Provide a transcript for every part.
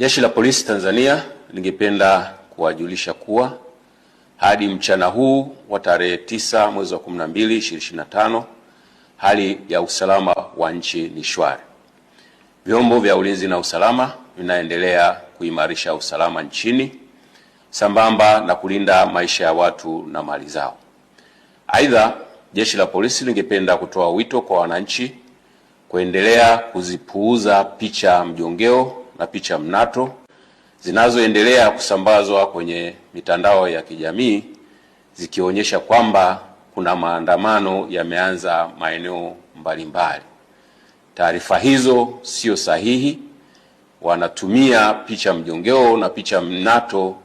Jeshi la Polisi Tanzania lingependa kuwajulisha kuwa hadi mchana huu wa tarehe 9 mwezi wa 12 2025, hali ya usalama wa nchi ni shwari. Vyombo vya ulinzi na usalama vinaendelea kuimarisha usalama nchini sambamba na kulinda maisha ya watu na mali zao. Aidha, Jeshi la Polisi lingependa kutoa wito kwa wananchi kuendelea kuzipuuza picha mjongeo na picha mnato zinazoendelea kusambazwa kwenye mitandao ya kijamii zikionyesha kwamba kuna maandamano yameanza maeneo mbalimbali. Taarifa hizo sio sahihi. Wanatumia picha mjongeo na picha mnato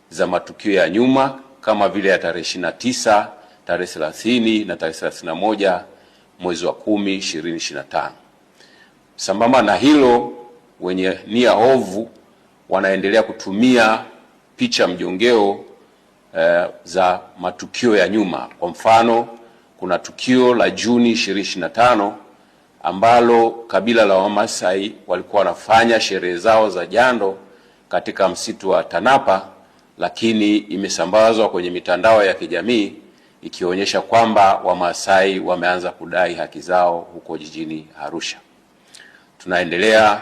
za matukio ya nyuma kama vile ya tarehe 29, tarehe 30 na tarehe 31 mwezi wa 10 2025. Sambamba na hilo, wenye nia ovu wanaendelea kutumia picha mjongeo za matukio ya nyuma. Kwa mfano, kuna tukio la Juni 2025 ambalo kabila la Wamasai walikuwa wanafanya sherehe zao za jando katika msitu wa Tanapa, lakini imesambazwa kwenye mitandao ya kijamii ikionyesha kwamba Wamasai wameanza kudai haki zao huko jijini Arusha. Tunaendelea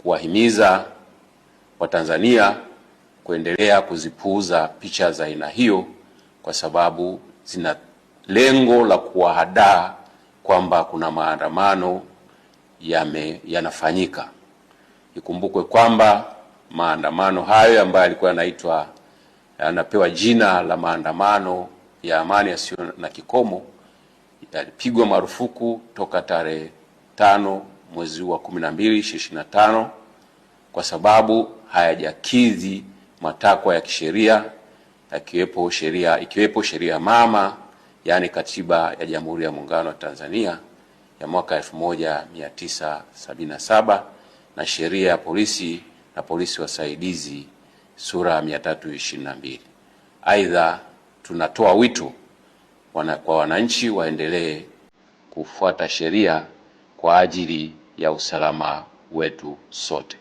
kuwahimiza Watanzania kuendelea kuzipuuza picha za aina hiyo kwa sababu zina lengo la kuwahadaa kwamba kuna maandamano yanafanyika. Ikumbukwe kwamba maandamano hayo ambayo yalikuwa yanapewa jina la maandamano ya amani yasiyo na kikomo yalipigwa marufuku toka tarehe 5 mwezi wa 12 2025 kwa sababu hayajakidhi matakwa ya kisheria ikiwepo sheria mama, yani Katiba ya Jamhuri ya Muungano wa Tanzania ya mwaka 1977 na sheria ya polisi na polisi wasaidizi sura 322. Aidha, tunatoa wito kwa wananchi waendelee kufuata sheria kwa ajili ya usalama wetu sote.